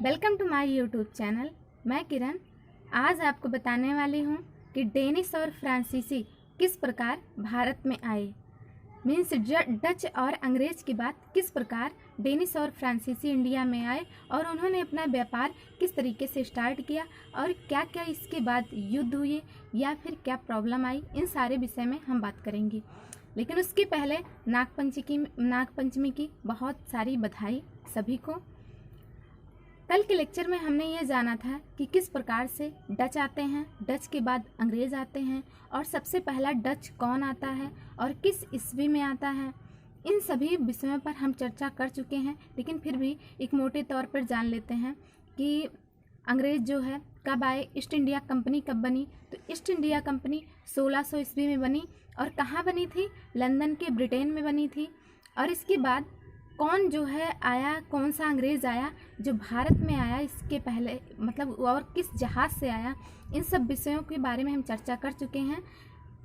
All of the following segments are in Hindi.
Welcome to my YouTube channel. मैं किरण आज आपको बताने वाली हूँ कि डेनिश और फ्रांसीसी किस प्रकार भारत में आए। मीन्स डच और अंग्रेज की बात किस प्रकार डेनिश और फ्रांसीसी इंडिया में आए और उन्होंने अपना व्यापार किस तरीके से स्टार्ट किया और क्या क्या इसके बाद युद्ध हुए या फिर क्या प्रॉब्लम आई, इन सारे विषय में हम बात करेंगे। लेकिन उसके पहले नागपंचमी की बहुत सारी बधाई सभी को। कल के लेक्चर में हमने ये जाना था कि किस प्रकार से डच आते हैं, डच के बाद अंग्रेज़ आते हैं और सबसे पहला डच कौन आता है और किस ईस्वी में आता है। इन सभी विषयों पर हम चर्चा कर चुके हैं, लेकिन फिर भी एक मोटे तौर पर जान लेते हैं कि अंग्रेज़ जो है कब आए, ईस्ट इंडिया कंपनी कब बनी। तो ईस्ट इंडिया कंपनी 1600 ईस्वी में बनी और कहाँ बनी थी? लंदन के ब्रिटेन में बनी थी। और इसके बाद कौन जो है आया, कौन सा अंग्रेज़ आया जो भारत में आया इसके पहले, मतलब और किस जहाज़ से आया, इन सब विषयों के बारे में हम चर्चा कर चुके हैं।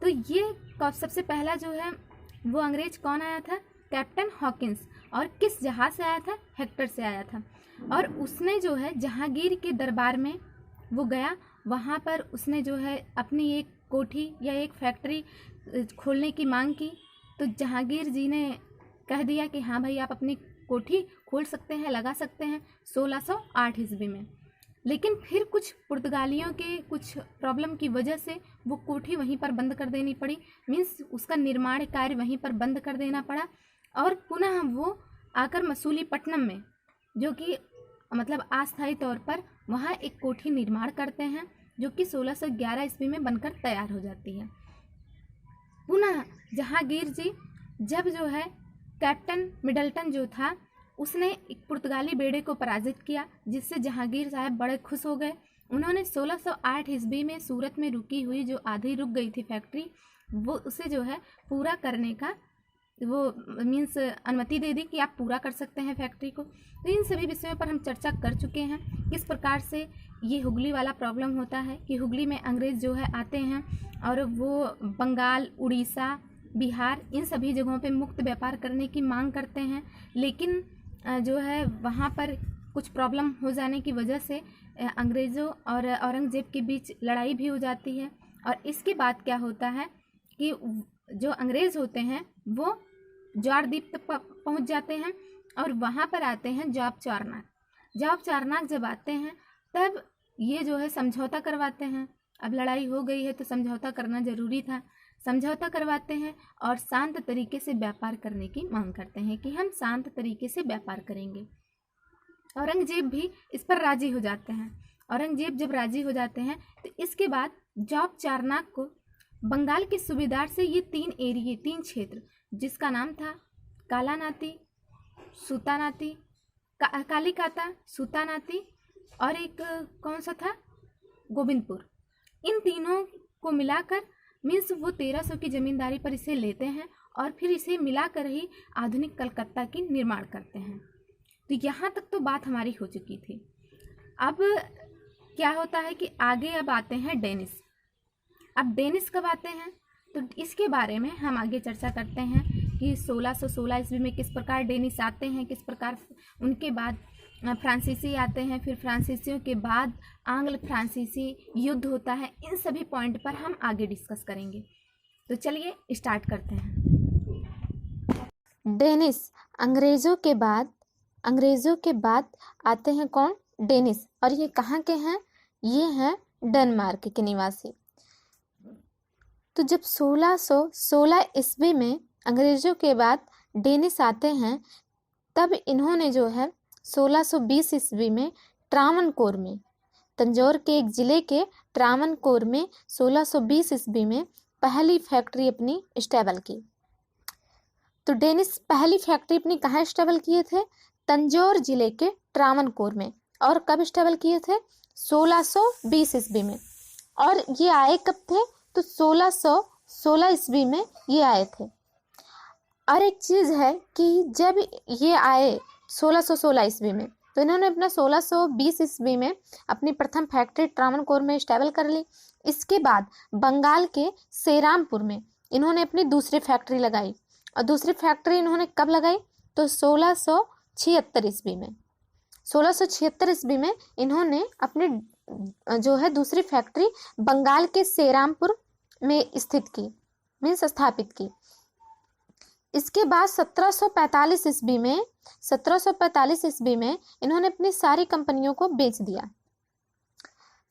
तो ये सबसे पहला जो है वो अंग्रेज़ कौन आया था? Captain Hawkins. और किस जहाज़ से आया था? हेक्टर से आया था। और उसने जो है जहांगीर के दरबार में वो गया, वहाँ पर उसने जो है अपनी एक कोठी या एक फैक्ट्री खोलने की मांग की। तो जहांगीर जी ने कह दिया कि हाँ भाई, आप अपनी कोठी खोल सकते हैं, लगा सकते हैं 1608 ईस्वी में। लेकिन फिर कुछ पुर्तगालियों के कुछ प्रॉब्लम की वजह से वो कोठी वहीं पर बंद कर देनी पड़ी। मीन्स उसका निर्माण कार्य वहीं पर बंद कर देना पड़ा और पुनः वो आकर मसूलीपट्टनम में, जो कि मतलब अस्थायी तौर पर वहाँ एक कोठी निर्माण करते हैं, जो कि 1611 ईस्वी में बनकर तैयार हो जाती है। पुनः जहांगीर जी जब जो है कैप्टन मिडल्टन जो था उसने एक पुर्तगाली बेड़े को पराजित किया, जिससे जहांगीर साहब बड़े खुश हो गए। उन्होंने 1608 ईस्वी में सूरत में रुकी हुई जो आधी रुक गई थी फैक्ट्री, वो उसे जो है पूरा करने का वो मीन्स अनुमति दे दी कि आप पूरा कर सकते हैं फैक्ट्री को। तो इन सभी विषयों पर हम चर्चा कर चुके हैं, किस प्रकार से ये हुगली वाला प्रॉब्लम होता है कि हुगली में अंग्रेज़ जो है आते हैं और वो बंगाल, उड़ीसा, बिहार, इन सभी जगहों पे मुक्त व्यापार करने की मांग करते हैं। लेकिन जो है वहाँ पर कुछ प्रॉब्लम हो जाने की वजह से अंग्रेज़ों और औरंगज़ेब के बीच लड़ाई भी हो जाती है। और इसके बाद क्या होता है कि जो अंग्रेज़ होते हैं वो ज्वार द्वीप तक पहुँच जाते हैं और वहाँ पर आते हैं जॉब चारनाक जब आते हैं तब ये जो है समझौता करवाते हैं। अब लड़ाई हो गई है तो समझौता करना ज़रूरी था। समझौता करवाते हैं और शांत तरीके से व्यापार करने की मांग करते हैं कि हम शांत तरीके से व्यापार करेंगे। औरंगजेब भी इस पर राजी हो जाते हैं। औरंगजेब जब राजी हो जाते हैं तो इसके बाद जॉब चारनाक को बंगाल के सूबेदार से ये तीन क्षेत्र, जिसका नाम था कालानाती, सूतानाती, कालीकाता, सूतानाती और एक कौन सा था, गोविंदपुर, इन तीनों को मिलाकर मीन्स वो 1300 की ज़मींदारी पर इसे लेते हैं और फिर इसे मिलाकर ही आधुनिक कलकत्ता की निर्माण करते हैं। तो यहाँ तक तो बात हमारी हो चुकी थी। अब क्या होता है कि आगे अब आते हैं डेनिश। अब डेनिश कब आते हैं तो इसके बारे में हम आगे चर्चा करते हैं कि 1616 ईस्वी में किस प्रकार डेनिश आते हैं, किस प्रकार उनके बाद फ्रांसीसी आते हैं, फिर फ्रांसीसियों के बाद आंग्ल फ्रांसीसी युद्ध होता है। इन सभी पॉइंट पर हम आगे डिस्कस करेंगे। तो चलिए स्टार्ट करते हैं। डेनिश अंग्रेज़ों के बाद आते हैं कौन? डेनिश। और ये कहाँ के हैं? ये हैं डेनमार्क के निवासी। तो जब 1616 ईस्वी में अंग्रेज़ों के बाद डेनिश आते हैं, तब इन्होंने जो है 1620 ईस्वी में ट्रावनकोर में, तंजौर के एक ज़िले के ट्रावनकोर में 1620 ईस्वी में पहली फैक्ट्री अपनी स्टेबल की। तो डेनिश पहली फैक्ट्री अपनी कहाँ स्टेबल किए थे? तंजौर ज़िले के ट्रावनकोर में। और कब स्टेबल किए थे? 1620 ईस्वी में। और ये आए कब थे? तो 1616 ईस्वी में ये आए थे। और एक चीज़ है कि जब ये आए 1616 ईस्वी में, तो इन्होंने अपना 1620 ईस्वी में अपनी प्रथम फैक्ट्री ट्रावनकोर में स्टेबल कर ली। इसके बाद बंगाल के सेरामपुर में इन्होंने अपनी दूसरी फैक्ट्री लगाई। और दूसरी फैक्ट्री इन्होंने कब लगाई? तो 1676 ईस्वी में। 1676 ईस्वी में इन्होंने अपनी जो है दूसरी फैक्ट्री बंगाल के सेरामपुर में स्थित की, मीन्स स्थापित की। इसके बाद 1745 ईस्वी में इन्होंने अपनी सारी कंपनियों को बेच दिया।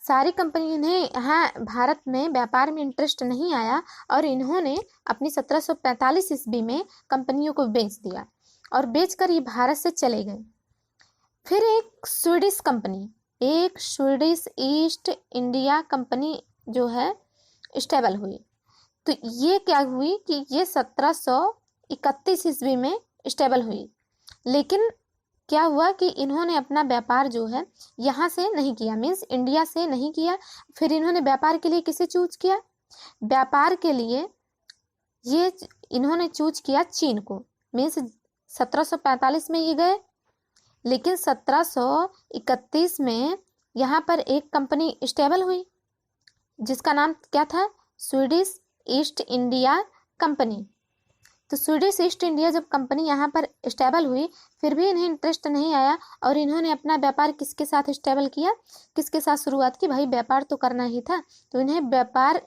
सारी कंपनियों ने यहाँ भारत में व्यापार में इंटरेस्ट नहीं आया और इन्होंने अपनी 1745 ईस्वी में कंपनियों को बेच दिया और बेचकर ये भारत से चले गए। फिर एक स्वीडिश ईस्ट इंडिया कंपनी जो है स्टेबल हुई। तो ये क्या हुई कि ये 1731 ईस्वी में स्टेबल हुई, लेकिन क्या हुआ कि इन्होंने अपना व्यापार जो है यहाँ से नहीं किया, मीन्स इंडिया से नहीं किया। फिर इन्होंने व्यापार के लिए किसे चूज किया? व्यापार के लिए ये इन्होंने चूज किया चीन को, मीन्स 1745 में ये गए, लेकिन 1731 में यहाँ पर एक कंपनी स्टेबल हुई जिसका नाम क्या था? Swedish east India company. तो स्वीडिश ईस्ट इंडिया जब कंपनी यहाँ पर स्टेबल हुई, फिर भी इन्हें इंटरेस्ट नहीं आया और इन्होंने अपना व्यापार किसके साथ स्टेबल किया, किसके साथ शुरुआत की? भाई व्यापार तो करना ही था, तो इन्हें व्यापार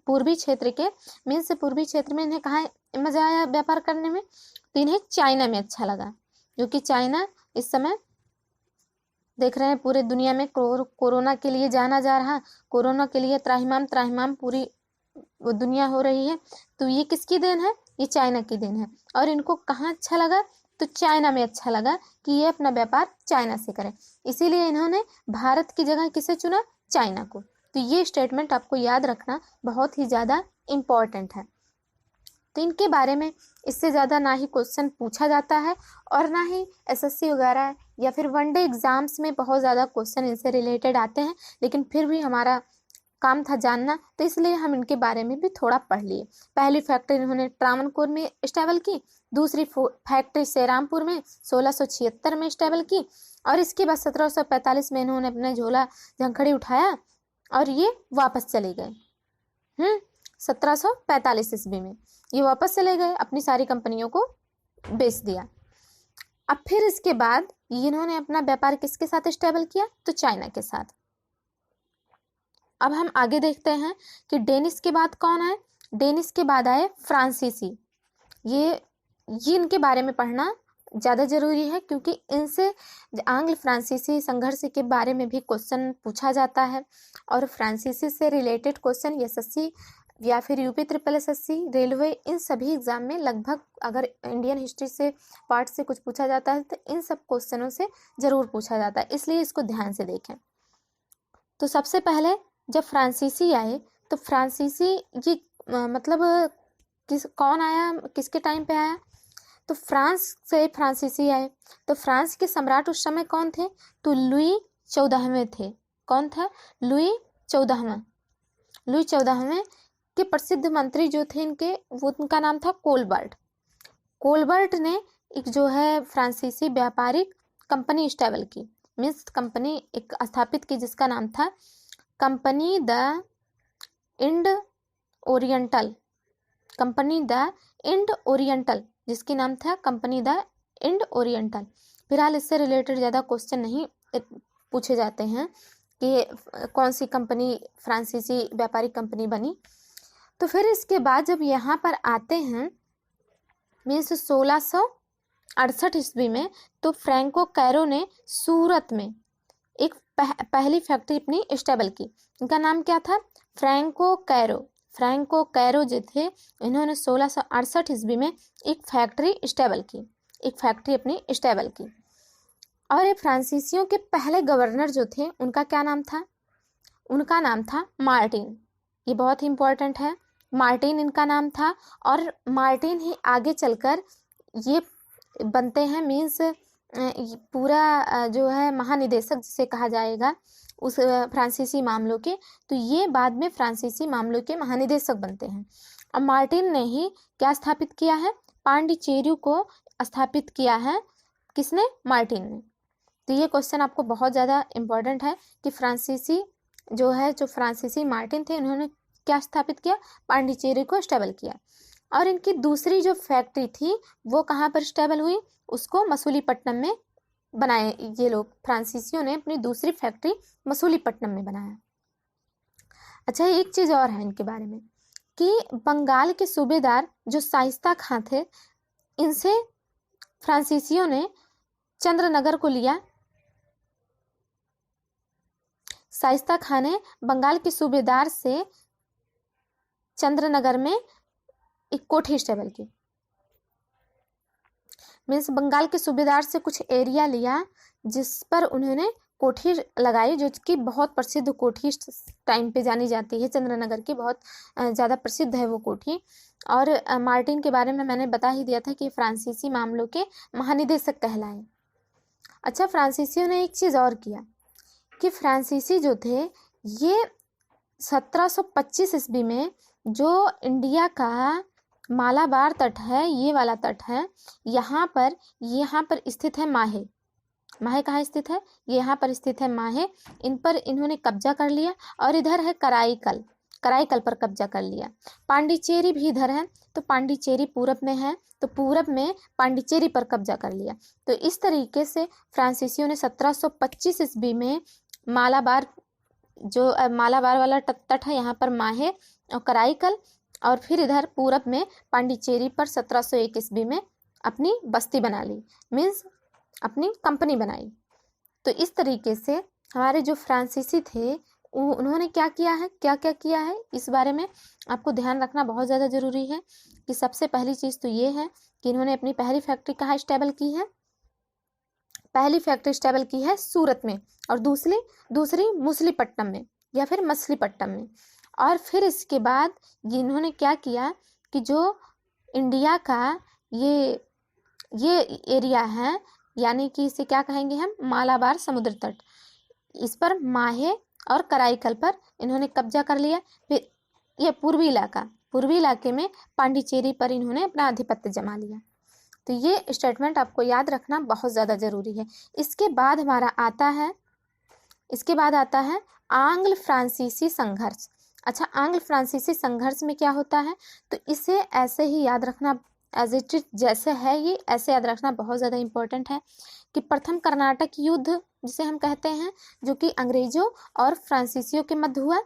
पूर्वी क्षेत्र के, मीन्स पूर्वी क्षेत्र में इन्हें कहाँ मजा आया व्यापार करने में? तो इन्हें चाइना में अच्छा लगा, क्योंकि चाइना इस समय देख रहे हैं पूरे दुनिया में कोरोना के लिए जाना जा रहा, कोरोना के लिए त्राहिमाम पूरी दुनिया हो रही है। तो ये किसकी देन है? ये चाइना की देन है। और इनको कहाँ अच्छा लगा? तो चाइना में अच्छा लगा कि ये अपना व्यापार चाइना से करें, इसीलिए इन्होंने भारत की जगह किसे चुना? चाइना को। तो ये स्टेटमेंट आपको याद रखना बहुत ही ज़्यादा इम्पॉर्टेंट है। तो इनके बारे में इससे ज़्यादा ना ही क्वेश्चन पूछा जाता है और ना ही एसएससी वगैरह या फिर वनडे एग्जाम्स में बहुत ज़्यादा क्वेश्चन इनसे रिलेटेड आते हैं, लेकिन फिर भी हमारा काम था जानना, तो इसलिए हम इनके बारे में भी थोड़ा पढ़ लिए। पहली फैक्ट्री इन्होंने ट्रावनकोर में स्टेबल की, दूसरी फैक्ट्री सेरामपुर में 1676 में स्टेबल की और इसके बाद 1745 में इन्होंने अपना झोला झंखड़ी उठाया और ये वापस चले गए। 1745 ईस्वी में ये वापस चले गए, अपनी सारी कंपनियों को बेच दिया। अब फिर इसके बाद इन्होंने अपना व्यापार किसके साथ स्टेबल किया? तो चाइना के साथ। अब हम आगे देखते हैं कि डेनिस के बाद कौन आए? डेनिस के बाद आए फ्रांसीसी। ये इनके बारे में पढ़ना ज़्यादा जरूरी है, क्योंकि इनसे आंग्ल फ्रांसीसी संघर्ष के बारे में भी क्वेश्चन पूछा जाता है और फ्रांसीसी से रिलेटेड क्वेश्चन एसएससी या फिर यूपी ट्रिपल एसएससी, रेलवे, इन सभी एग्जाम में लगभग अगर इंडियन हिस्ट्री से पार्ट से कुछ पूछा जाता है तो इन सब क्वेश्चनों से ज़रूर पूछा जाता है, इसलिए इसको ध्यान से देखें। तो सबसे पहले जब फ्रांसीसी आए तो फ्रांसीसी ये मतलब कौन आया, किसके टाइम पे आया? तो फ्रांस से फ्रांसीसी आए। तो फ्रांस के सम्राट उस समय कौन थे? तो लुई 14वें थे। कौन था? लुई 14वां। लुई 14वें के प्रसिद्ध मंत्री जो थे इनके, वो उनका नाम था कोलबर्ट। कोलबर्ट ने एक जो है फ्रांसीसी व्यापारिक कंपनी स्टेबल की, मीन्स कंपनी एक स्थापित की जिसका नाम था कंपनी द इंड ओरिएंटल। कंपनी द इंड ओरिएंटल, जिसकी नाम था कंपनी द इंड ओरिएंटल। फिलहाल इससे रिलेटेड ज़्यादा क्वेश्चन नहीं पूछे जाते हैं कि कौन सी कंपनी फ्रांसीसी व्यापारिक कंपनी बनी। तो फिर इसके बाद जब यहाँ पर आते हैं मीन्स 1668 ईस्वी में, तो फ्रैंको कैरो ने सूरत में एक पहली फैक्ट्री अपनी स्टेबल की। इनका नाम क्या था? Franco Cairo. फ्रैंको कैरो जो थे इन्होंने 1668 ईस्वी में एक फैक्ट्री स्टेबल की, एक फैक्ट्री अपनी स्टेबल की। और ये फ्रांसीसियों के पहले गवर्नर जो थे उनका क्या नाम था? उनका नाम था मार्टिन। ये बहुत ही इम्पोर्टेंट है, मार्टिन इनका नाम था। और मार्टिन ही आगे चलकर ये बनते हैं, मीन्स पूरा जो है महानिदेशक जिसे कहा जाएगा उस फ्रांसीसी मामलों के, तो ये बाद में फ्रांसीसी मामलों के महानिदेशक बनते हैं। और मार्टिन ने ही क्या स्थापित किया है? पांडिचेरी को स्थापित किया है। किसने? मार्टिन ने। तो ये क्वेश्चन आपको बहुत ज़्यादा इम्पोर्टेंट है कि फ्रांसीसी जो है, जो फ्रांसीसी मार्टिन थे, इन्होंने क्या स्थापित किया? पांडिचेरी को स्टेबल किया। और इनकी दूसरी जो फैक्ट्री थी वो कहाँ पर स्टेबल हुई? उसको मसूलीपट्टनम में बनाए ये लोग, फ्रांसीसियों ने अपनी दूसरी फैक्ट्री मसूलीपट्टनम में बनाया। अच्छा, एक चीज़ और है इनके बारे में कि बंगाल के सूबेदार जो शाइस्ता खां थे, इनसे फ्रांसीसियों ने चंद्रनगर को लिया। शाइस्ता खां ने बंगाल के सूबेदार से चंद्रनगर में एक कोठी स्टेबल की। मीन्स बंगाल के सूबेदार से कुछ एरिया लिया जिस पर उन्होंने कोठी लगाई, जो कि बहुत प्रसिद्ध कोठी टाइम पे जानी जाती है। चंद्रनगर की बहुत ज़्यादा प्रसिद्ध है वो कोठी। और मार्टिन के बारे में मैंने बता ही दिया था कि फ्रांसीसी मामलों के महानिदेशक कहलाए। अच्छा, फ्रांसीसियों ने एक चीज़ और किया कि फ्रांसीसी जो थे ये 1725 ईस्वी में जो इंडिया का मालाबार तट है, ये वाला तट है, यहाँ पर स्थित है माहे। माहे कहाँ स्थित है? ये यहाँ पर स्थित है माहे। इन पर इन्होंने कब्जा कर लिया। और इधर है कराईकल पर कब्जा कर लिया। पांडिचेरी भी इधर है, तो पांडिचेरी पूरब में है, तो पूरब में पांडिचेरी पर कब्जा कर लिया। तो इस तरीके से फ्रांसीसियों ने 1725 ईस्वी में मालाबार, जो मालाबार वाला तट है, यहाँ पर माहे और कराईकल, और फिर इधर पूरब में पांडिचेरी पर 1701 ईस्वी में अपनी बस्ती बना ली, मीन्स अपनी कंपनी बनाई। तो इस तरीके से हमारे जो फ्रांसीसी थे उन्होंने क्या किया है इस बारे में आपको ध्यान रखना बहुत ज़्यादा ज़रूरी है। कि सबसे पहली चीज़ तो ये है कि इन्होंने अपनी पहली फैक्ट्री कहाँ स्टेबल की है? पहली फैक्ट्री स्टेबल की है सूरत में, और दूसरी मछलीपट्टनम में या फिर मछलीपट्टनम में। और फिर इसके बाद इन्होंने क्या किया कि जो इंडिया का ये एरिया है, यानी कि इसे क्या कहेंगे हम, मालाबार समुद्र तट, इस पर माहे और कराईकल पर इन्होंने कब्जा कर लिया। फिर ये पूर्वी इलाके में पांडिचेरी पर इन्होंने अपना आधिपत्य जमा लिया। तो ये स्टेटमेंट आपको याद रखना बहुत ज़्यादा ज़रूरी है। इसके बाद आता है आंग्ल फ्रांसीसी संघर्ष। अच्छा, आंग्ल फ्रांसीसी संघर्ष में क्या होता है? तो इसे ऐसे ही याद रखना, एज इट इज जैसे है ये ऐसे याद रखना बहुत ज़्यादा इम्पोर्टेंट है। कि प्रथम कर्नाटक युद्ध जिसे हम कहते हैं, जो कि अंग्रेजों और फ्रांसीसियों के मध्य हुआ।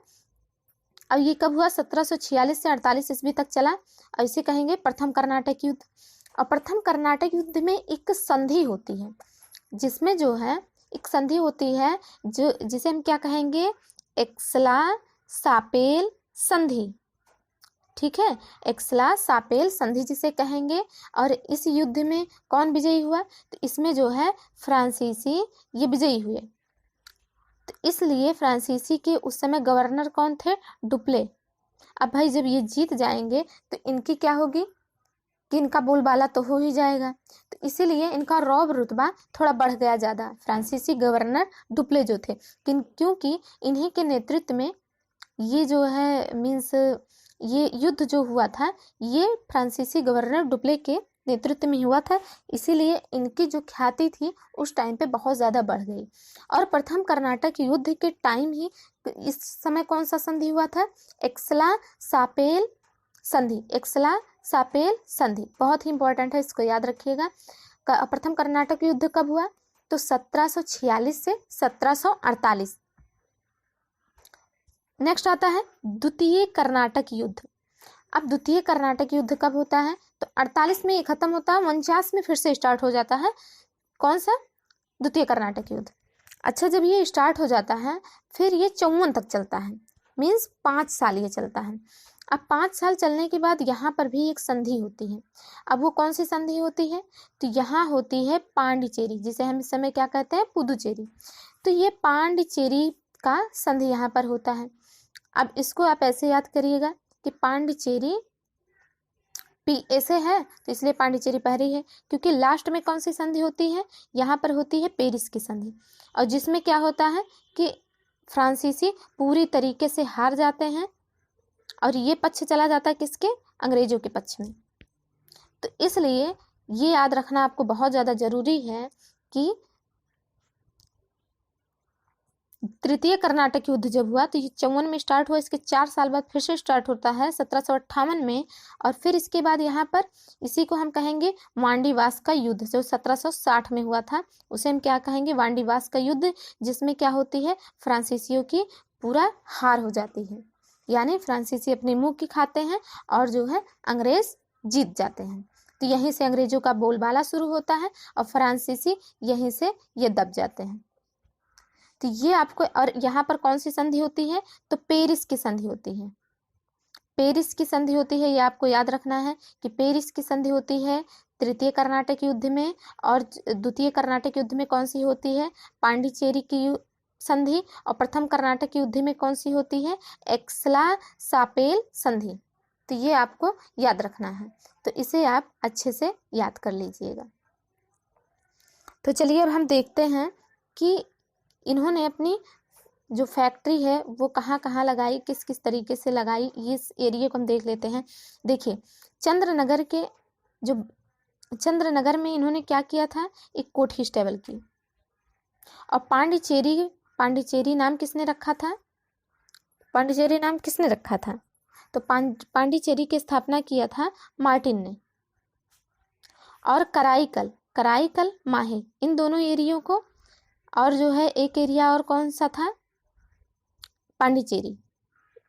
अब ये कब हुआ? 1746 से 48 ईस्वी तक चला, और इसे कहेंगे प्रथम कर्नाटक युद्ध। और प्रथम कर्नाटक युद्ध में एक संधि होती है, जिसमें जो है एक संधि होती है जो जिसे हम क्या कहेंगे, एक्सला-सापेल संधि। ठीक है, एक्सला-सापेल संधि जिसे कहेंगे। और इस युद्ध में कौन विजयी हुआ? तो इसमें जो है फ्रांसीसी ये विजयी हुए। तो इसलिए फ्रांसीसी के उस समय गवर्नर कौन थे? डुप्ले। अब भाई जब ये जीत जाएंगे तो इनकी क्या होगी कि इनका बोलबाला तो हो ही जाएगा। तो इसीलिए इनका रौब रुतबा थोड़ा बढ़ गया ज़्यादा, फ्रांसीसी गवर्नर डुप्ले जो थे, क्योंकि इन्हीं के नेतृत्व में ये जो है मीन्स ये युद्ध जो हुआ था ये फ्रांसीसी गवर्नर डुप्ले के नेतृत्व में हुआ था। इसीलिए इनकी जो ख्याति थी उस टाइम पे बहुत ज़्यादा बढ़ गई। और प्रथम कर्नाटक युद्ध के टाइम ही इस समय कौन सा संधि हुआ था? एक्सला-सापेल संधि बहुत ही इंपॉर्टेंट है, इसको याद रखिएगा। प्रथम कर्नाटक युद्ध कब हुआ? तो 1746 से 1748। नेक्स्ट आता है द्वितीय कर्नाटक युद्ध। अब द्वितीय कर्नाटक युद्ध कब होता है? तो 48 में ये खत्म होता है, 49 में फिर से स्टार्ट हो जाता है। कौन सा? द्वितीय कर्नाटक युद्ध। अच्छा, जब ये स्टार्ट हो जाता है फिर ये 54 तक चलता है, मीन्स 5 साल ये चलता है। अब 5 साल चलने के बाद यहाँ पर भी एक संधि होती है। अब वो कौन सी संधि होती है? तो यहाँ होती है पांडिचेरी, जिसे हम इस समय क्या कहते हैं? पुदुचेरी। तो ये पांडिचेरी का संधि यहाँ पर होता है। अब इसको आप ऐसे याद करिएगा कि पांडिचेरी पी ऐसे है तो इसलिए पांडिचेरी पहली है, क्योंकि लास्ट में कौन सी संधि होती है? यहाँ पर होती है पेरिस की संधि, और जिसमें क्या होता है कि फ्रांसीसी पूरी तरीके से हार जाते हैं और ये पक्ष चला जाता है किसके? अंग्रेजों के पक्ष में। तो इसलिए ये याद रखना आपको बहुत ज़्यादा ज़रूरी है कि तृतीय कर्नाटक युद्ध जब हुआ तो ये 54 में स्टार्ट हुआ, इसके 4 साल बाद फिर से स्टार्ट होता है 1758 में, और फिर इसके बाद यहाँ पर इसी को हम कहेंगे वांडीवास का युद्ध, जो 1760 में हुआ था उसे हम क्या कहेंगे, वांडीवास का युद्ध, जिसमें क्या होती है, फ्रांसीसियों की पूरा हार हो जाती है, यानी फ्रांसीसी अपने मुंह की खाते हैं और जो है अंग्रेज जीत जाते हैं। तो यहीं से अंग्रेजों का बोलबाला शुरू होता है और फ्रांसीसी यहीं से ये दब जाते हैं। तो ये आपको, और यहाँ पर कौन सी संधि होती है, तो पेरिस की संधि होती है, पेरिस की संधि होती है, ये आपको याद रखना है कि पेरिस की संधि होती है तृतीय कर्नाटक युद्ध में, और द्वितीय कर्नाटक युद्ध में कौन सी होती है, पांडिचेरी की संधि, और प्रथम कर्नाटक युद्ध में कौन सी होती है, एक्सला-सापेल संधि। तो ये आपको याद रखना है, तो इसे आप अच्छे से याद कर लीजिएगा। तो चलिए अब हम देखते हैं कि इन्होंने अपनी जो फैक्ट्री है वो कहाँ कहाँ लगाई, किस किस तरीके से लगाई, इस एरिया को हम देख लेते हैं। देखिए चंद्रनगर में इन्होंने क्या किया था, एक कोठी स्टेबल की, और पांडिचेरी नाम किसने रखा था, पांडिचेरी नाम किसने रखा था, तो पांडिचेरी की स्थापना किया था मार्टिन ने। और कराईकल माहे, इन दोनों एरियो को, और जो है एक एरिया और कौन सा था, पांडिचेरी,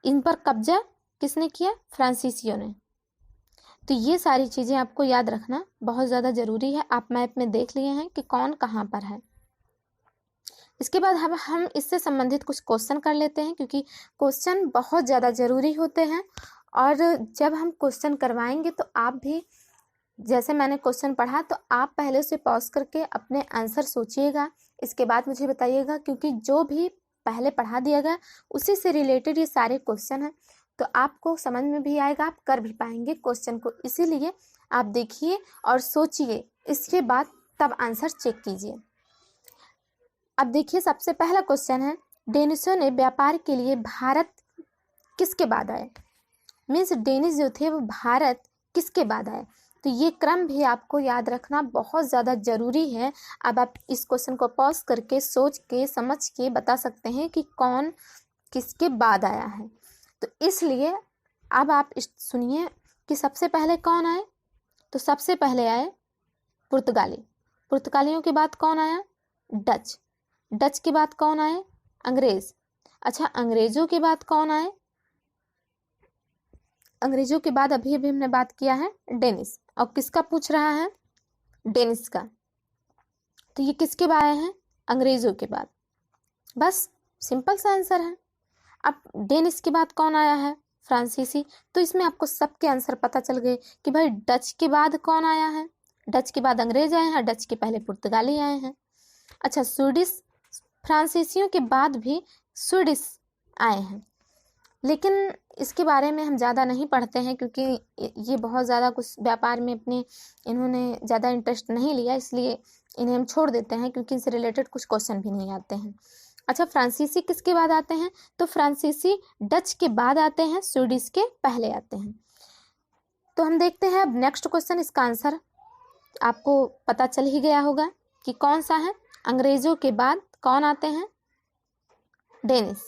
इन पर कब्जा किसने किया, फ्रांसीसियों ने। तो ये सारी चीज़ें आपको याद रखना बहुत ज़्यादा ज़रूरी है। आप मैप में देख लिए हैं कि कौन कहाँ पर है। इसके बाद हम इससे संबंधित कुछ क्वेश्चन कर लेते हैं, क्योंकि क्वेश्चन बहुत ज़्यादा ज़रूरी होते हैं, और जब हम क्वेश्चन करवाएंगे तो आप भी, जैसे मैंने क्वेश्चन पढ़ा तो आप पहले से पॉज करके अपने आंसर सोचिएगा, इसके बाद मुझे बताइएगा, क्योंकि जो भी पहले पढ़ा दिया गया उसी से रिलेटेड ये सारे क्वेश्चन हैं, तो आपको समझ में भी आएगा, आप कर भी पाएंगे क्वेश्चन को। इसीलिए आप देखिए और सोचिए, इसके बाद तब आंसर चेक कीजिए। अब देखिए सबसे पहला क्वेश्चन है, डेनिसों ने व्यापार के लिए भारत किसके बाद आए, मीन्स डेनिस जो थे वो भारत किसके बाद आए। तो ये क्रम भी आपको याद रखना बहुत ज़्यादा ज़रूरी है। अब आप इस क्वेश्चन को पॉज करके सोच के समझ के बता सकते हैं कि कौन किसके बाद आया है। तो इसलिए अब आप सुनिए कि सबसे पहले कौन आए, तो सबसे पहले आए पुर्तगाली, पुर्तगालियों के बाद कौन आया, डच के बाद कौन आए, अंग्रेज। अच्छा, अंग्रेजों के बाद कौन आए, अंग्रेजों के बाद अभी हमने बात किया है डेनिस, और किसका पूछ रहा है, डेनिस का। तो ये किसके बाद आए हैं, अंग्रेजों के बाद। बस सिंपल सा आंसर है। अब डेनिस के बाद कौन आया है, फ्रांसीसी। तो इसमें आपको सबके आंसर पता चल गए कि भाई डच के बाद कौन आया है, डच के बाद अंग्रेज आए हैं, डच के पहले पुर्तगाली आए हैं। अच्छा, स्वीडिश, फ्रांसीसियों के बाद भी स्वीडिश आए हैं, लेकिन इसके बारे में हम ज़्यादा नहीं पढ़ते हैं, क्योंकि ये बहुत ज़्यादा कुछ व्यापार में इन्होंने ज़्यादा इंटरेस्ट नहीं लिया, इसलिए इन्हें हम छोड़ देते हैं, क्योंकि इनसे रिलेटेड कुछ क्वेश्चन भी नहीं आते हैं। अच्छा, फ्रांसीसी किसके बाद आते हैं, तो फ्रांसीसी डच के बाद आते हैं, स्वीडिश के पहले आते हैं। तो हम देखते हैं अब नेक्स्ट क्वेश्चन, इसका आंसर आपको पता चल ही गया होगा कि कौन सा है। अंग्रेजों के बाद कौन आते हैं, डेनिस।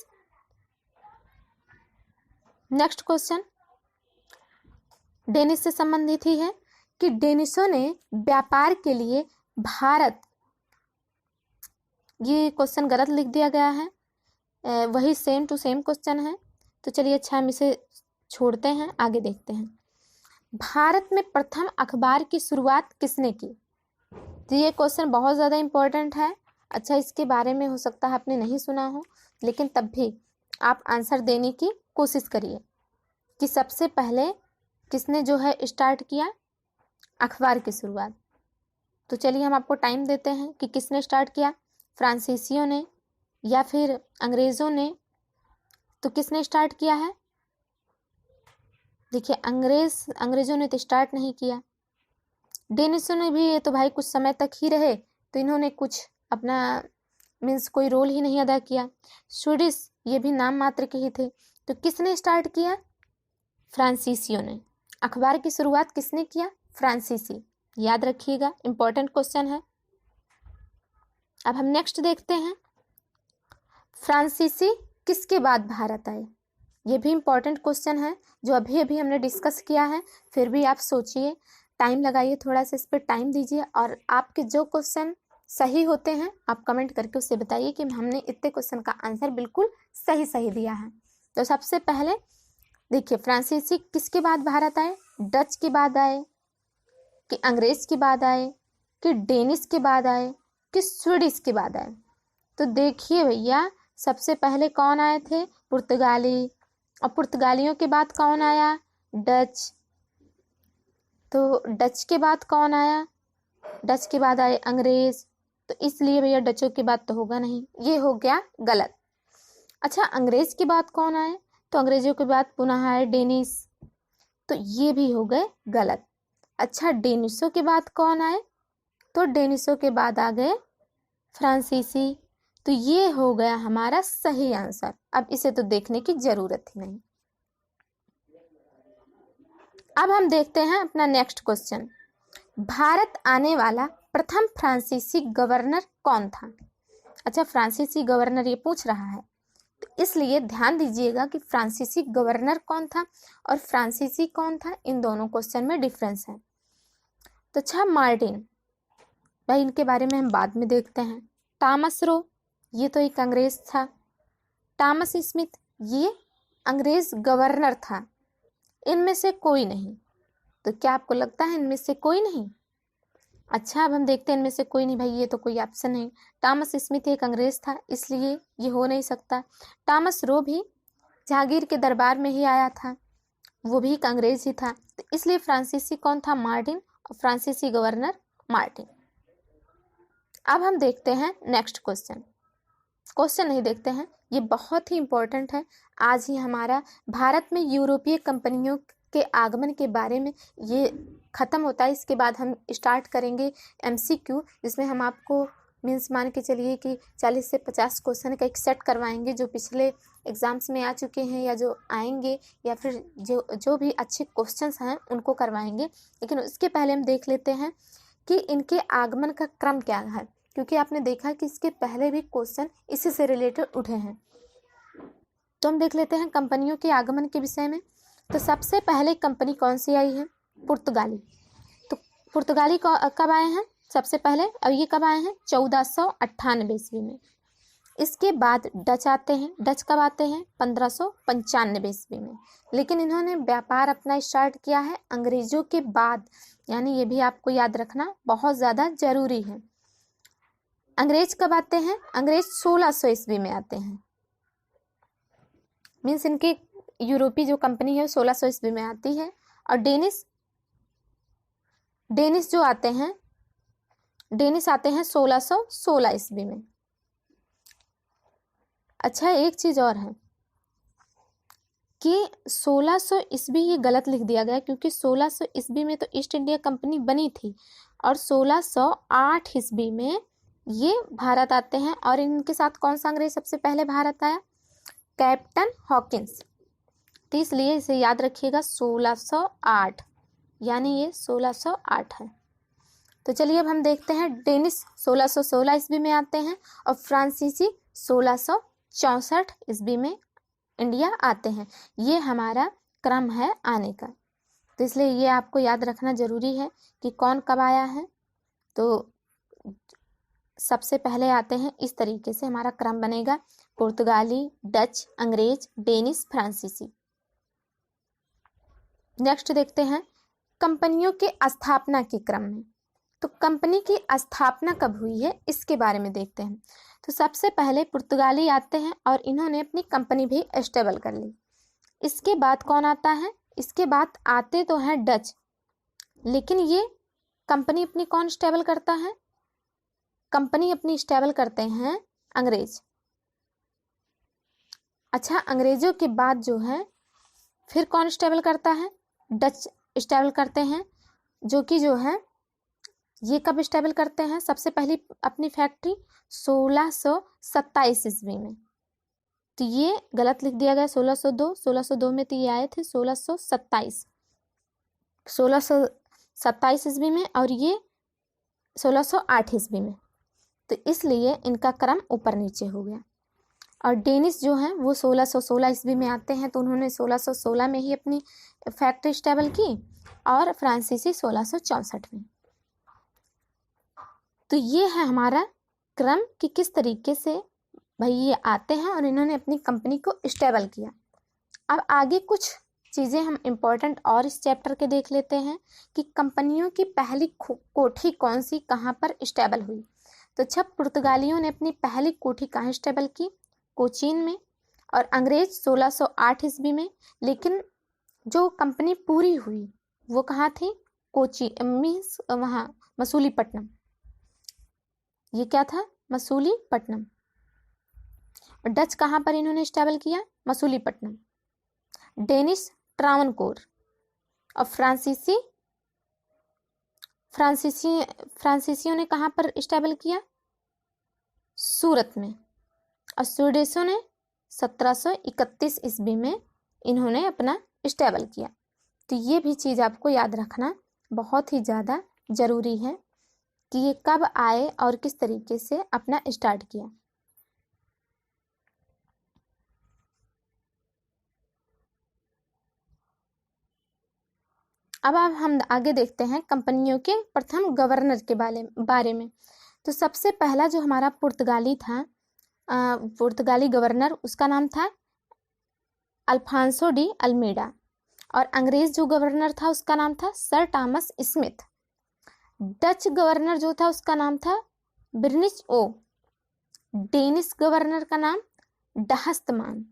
नेक्स्ट क्वेश्चन डेनिस से संबंधित ही है कि डेनिसों ने व्यापार के लिए भारत, ये क्वेश्चन गलत लिख दिया गया है, वही सेम टू सेम क्वेश्चन है। तो चलिए अच्छा हम इसे छोड़ते हैं, आगे देखते हैं। भारत में प्रथम अखबार की शुरुआत किसने की। तो ये क्वेश्चन बहुत ज़्यादा इम्पोर्टेंट है। अच्छा, इसके बारे में हो सकता है आपने नहीं सुना हो, लेकिन तब भी आप आंसर देने की कोशिश करिए कि सबसे पहले किसने जो है स्टार्ट किया अखबार की शुरुआत। तो चलिए हम आपको टाइम देते हैं कि किसने स्टार्ट किया, फ्रांसीसियों ने या फिर अंग्रेज़ों ने। तो किसने स्टार्ट किया है, देखिए अंग्रेज़ों ने तो स्टार्ट नहीं किया, डेनिसों ने भी, ये तो भाई कुछ समय तक ही रहे, तो इन्होंने कुछ अपना मीन्स कोई रोल ही नहीं अदा किया। स्वीडिश, ये भी नाम मात्र के ही थे। तो किसने स्टार्ट किया, फ्रांसीसियों ने। अखबार की शुरुआत किसने किया, फ्रांसीसी। याद रखिएगा, इंपॉर्टेंट क्वेश्चन है। अब हम नेक्स्ट देखते हैं, फ्रांसीसी किसके बाद भारत आए? ये भी इम्पोर्टेंट क्वेश्चन है जो अभी अभी हमने डिस्कस किया है, फिर भी आप सोचिए, टाइम लगाइए, थोड़ा सा इस पर टाइम दीजिए और आपके जो क्वेश्चन सही होते हैं आप कमेंट करके उससे बताइए कि हमने इतने क्वेश्चन का आंसर बिल्कुल सही सही दिया है। तो सबसे पहले देखिए, फ्रांसीसी किसके बाद भारत आए? डच के बाद आए कि अंग्रेज के बाद आए कि डेनिश के बाद आए कि स्वीडिश के बाद आए? तो देखिए भैया, सबसे पहले कौन आए थे? पुर्तगाली। और पुर्तगालियों के बाद कौन आया? डच। तो डच के बाद कौन आया? डच के बाद आए अंग्रेज। तो इसलिए भैया डचों के बाद तो होगा नहीं, ये हो गया गलत। अच्छा, अंग्रेज के बाद कौन आए? तो अंग्रेजों के बाद पुनः आए डेनिश, तो ये भी हो गए गलत। अच्छा, डेनिशों के बाद कौन आए? तो डेनिशों के बाद आ गए फ्रांसीसी, तो ये हो गया हमारा सही आंसर। अब इसे तो देखने की जरूरत ही नहीं। अब हम देखते हैं अपना नेक्स्ट क्वेश्चन। भारत आने वाला प्रथम फ्रांसीसी गवर्नर कौन था? अच्छा, फ्रांसीसी गवर्नर ये पूछ रहा है, तो इसलिए ध्यान दीजिएगा कि फ्रांसीसी गवर्नर कौन था और फ्रांसीसी कौन था, इन दोनों क्वेश्चन में डिफरेंस है। तो अच्छा, मार्टिन भाई, इनके बारे में हम बाद में देखते हैं। थॉमस रो, ये तो एक अंग्रेज था। थॉमस स्मिथ, ये अंग्रेज गवर्नर था। इनमें से कोई नहीं। तो क्या आपको लगता है इनमें से कोई नहीं? अच्छा, अब हम देखते हैं इनमें से कोई नहीं। भाई ये तो कोई ऑप्शन नहीं। थॉमस स्मिथ एक अंग्रेज था, इसलिए ये हो नहीं सकता। थॉमस रो भी जहांगीर के दरबार में ही आया था, वो भी एक अंग्रेज ही था। तो इसलिए फ्रांसीसी कौन था? मार्टिन। और फ्रांसीसी गवर्नर मार्टिन। अब हम देखते हैं नेक्स्ट क्वेश्चन। क्वेश्चन नहीं देखते हैं, ये बहुत ही इंपॉर्टेंट है। आज ही हमारा भारत में यूरोपीय कंपनियों के आगमन के बारे में ये ख़त्म होता है। इसके बाद हम स्टार्ट करेंगे MCQ, जिसमें हम आपको मीन्स मान के चलिए कि 40 से 50 क्वेश्चन का एक सेट करवाएंगे, जो पिछले एग्ज़ाम्स में आ चुके हैं या जो आएंगे, या फिर जो भी अच्छे क्वेश्चंस हैं उनको करवाएंगे। लेकिन उसके पहले हम देख लेते हैं कि इनके आगमन का क्रम क्या है, क्योंकि आपने देखा कि इसके पहले भी क्वेश्चन इसी से रिलेटेड उठे हैं। तो हम देख लेते हैं कंपनियों के आगमन के विषय में। तो सबसे पहले कंपनी कौन सी आई है? पुर्तगाली। तो पुर्तगाली कब आए हैं सबसे पहले? और ये कब आए हैं? 1498 ईस्वी में। इसके बाद डच आते हैं। डच कब आते हैं? 1595 ईस्वी में। लेकिन इन्होंने व्यापार अपना स्टार्ट किया है अंग्रेजों के बाद, यानी ये भी आपको याद रखना बहुत ज़्यादा जरूरी है। अंग्रेज कब आते हैं? अंग्रेज 1600 ईस्वी में आते हैं। मीन्स इनकी यूरोपीय जो कंपनी है 1600 ईस्वी में आती है। और डेनिश जो आते हैं, डेनिश आते हैं 1616 ईस्वी में। अच्छा, एक चीज़ और है कि 1600 ईस्वी ये गलत लिख दिया गया, क्योंकि 1600 ईस्वी में तो ईस्ट इंडिया कंपनी बनी थी और 1608 ईस्वी में ये भारत आते हैं। और इनके साथ कौन सा अंग्रेज सबसे पहले भारत आया? Captain Hawkins. तो इसलिए इसे याद रखिएगा 1608, यानी ये 1608 है। तो चलिए अब हम देखते हैं डेनिश 1616 ईस्वी में आते हैं और फ्रांसीसी 1664 ईस्वी में इंडिया आते हैं। ये हमारा क्रम है आने का। तो इसलिए ये आपको याद रखना जरूरी है कि कौन कब आया है। तो सबसे पहले आते हैं, इस तरीके से हमारा क्रम बनेगा: पुर्तगाली, डच, अंग्रेज, डेनिश, फ्रांसीसी। नेक्स्ट देखते हैं कंपनियों के स्थापना के क्रम में। तो कंपनी की स्थापना कब हुई है इसके बारे में देखते हैं। तो सबसे पहले पुर्तगाली आते हैं और इन्होंने अपनी कंपनी भी एस्टेबल कर ली। इसके बाद कौन आता है? इसके बाद आते तो हैं डच, लेकिन ये कंपनी अपनी कौन स्टेबल करता है? कंपनी अपनी स्टेबल करते हैं अंग्रेज। अच्छा, अंग्रेजों के बाद जो है फिर कौन स्टेबल करता है? डच स्टेबल करते हैं, जो कि जो है ये कब स्टेबल करते हैं? सबसे पहली अपनी फैक्ट्री 1627 ईस्वी में। तो ये गलत लिख दिया गया 1602 में, तो ये आए थे 1627 ईस्वी में और ये 1608 ईस्वी में। तो इसलिए इनका क्रम ऊपर नीचे हो गया। और डेनिस जो हैं वो 1616 ईस्वी में आते हैं, तो उन्होंने 1616 में ही अपनी फैक्ट्री स्टेबल की, और फ्रांसीसी 1664 में। तो ये है हमारा क्रम कि किस तरीके से भाई ये आते हैं और इन्होंने अपनी कंपनी को स्टेबल किया। अब आगे कुछ चीज़ें हम इम्पोर्टेंट और इस चैप्टर के देख लेते हैं कि कंपनियों की पहली कोठी कौन सी, कहाँ पर स्टेबल हुई। तो जब पुर्तगालियों ने अपनी पहली कोठी कहाँ स्टेबल की, कोचीन में, और अंग्रेज 1608 ईस्वी में। लेकिन जो कंपनी पूरी हुई वो कहाँ थी, कोची मीन्स वहाँ मसूलीपट्टनम। ये क्या था, मसूलीपट्टनम। और डच कहाँ पर इन्होंने स्टेबल किया, मसूलीपट्टनम। डेनिश ट्रावनकोर। और फ्रांसीसियों ने कहाँ पर स्टेबल किया, सूरत में। और स्वीडिशों ने 1731 ईस्वी में इन्होंने अपना स्टेबल किया। तो ये भी चीज़ आपको याद रखना बहुत ही ज़्यादा ज़रूरी है कि ये कब आए और किस तरीके से अपना स्टार्ट किया। अब हम आगे देखते हैं कंपनियों के प्रथम गवर्नर के बारे में। तो सबसे पहला जो हमारा पुर्तगाली गवर्नर, उसका नाम था अल्फांसो डी अल्मीडा। और अंग्रेज जो गवर्नर था उसका नाम था sir Thomas Smith. Dutch governor जो था उसका नाम था बिर्निच ओ। डेनिश गवर्नर का नाम डहस्तमान।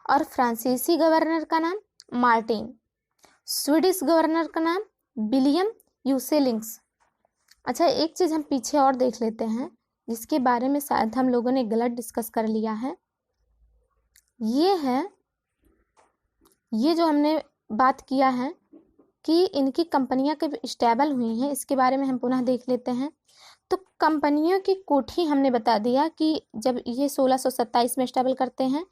और फ्रांसीसी गवर्नर का नाम मार्टिन। स्वीडिश गवर्नर का नाम विलियम यूसेलिंग्स। अच्छा, एक चीज़ हम पीछे और देख लेते हैं जिसके बारे में शायद हम लोगों ने गलत डिस्कस कर लिया है। ये जो हमने बात किया है कि इनकी कंपनियां कब स्टेबल हुई हैं, इसके बारे में हम पुनः देख लेते हैं। तो कंपनियों की कोठी हमने बता दिया कि जब ये 1627 में स्टेबल करते हैं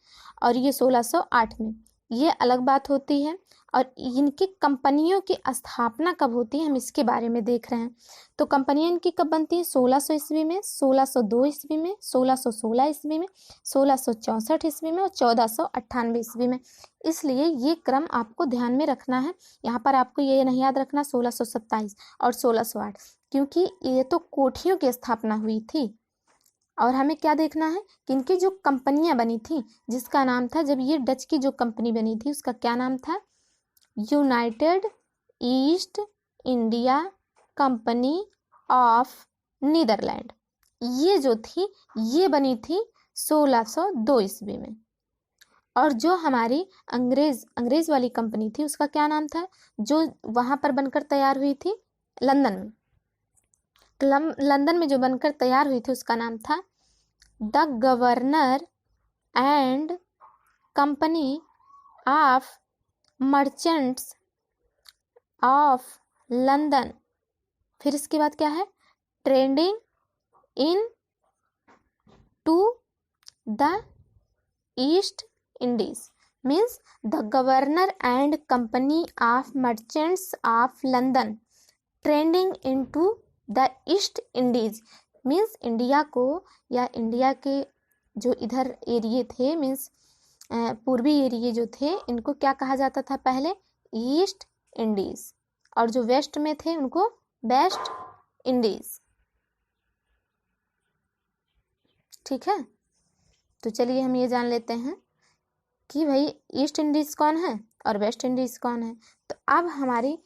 और ये 1608 में, ये अलग बात होती है। और इनकी कंपनियों की स्थापना कब होती है हम इसके बारे में देख रहे हैं। तो कंपनियां इनकी कब बनती हैं, 1600 ईस्वी में, 1602 ईस्वी में, 1616 ईस्वी में, 1664 ईस्वी में और 1498 ईस्वी में। इसलिए ये क्रम आपको ध्यान में रखना है। यहाँ पर आपको ये नहीं याद रखना 1627 और 1608, क्योंकि ये तो कोठियों की स्थापना हुई थी। और हमें क्या देखना है कि इनकी जो कंपनियां बनी थी, जिसका नाम था, जब ये डच की जो कंपनी बनी थी उसका क्या नाम था, United East India Company of Netherland. ये जो थी ये बनी थी 1602 ईस्वी में। और जो हमारी अंग्रेज वाली कंपनी थी उसका क्या नाम था, जो वहां पर बनकर तैयार हुई थी लंदन में। लंदन में जो बनकर तैयार हुई थी उसका नाम था the Governor and Company of Merchants of London. फिर इसके बाद क्या है, trading into the East Indies, means the Governor and Company of Merchants of London trading into the East Indies. Means India को, या इंडिया के जो इधर एरिए थे, मीन्स पूर्वी एरिए जो थे, इनको क्या कहा जाता था पहले, ईस्ट इंडीज। और जो वेस्ट में थे उनको वेस्ट इंडीज। ठीक है, तो चलिए हम ये जान लेते हैं कि भाई ईस्ट इंडीज कौन है और वेस्ट इंडीज कौन है। तो अब हमारी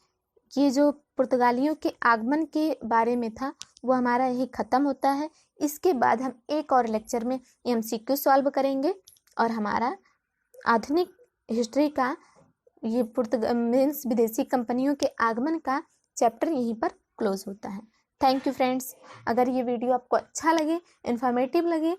ये जो पुर्तगालियों के आगमन के बारे में था वो हमारा यही ख़त्म होता है। इसके बाद हम एक और लेक्चर में MCQ सॉल्व करेंगे और हमारा आधुनिक हिस्ट्री का ये मीन्स विदेशी कंपनियों के आगमन का चैप्टर यहीं पर क्लोज होता है। Thank you friends. अगर ये वीडियो आपको अच्छा लगे, इन्फॉर्मेटिव लगे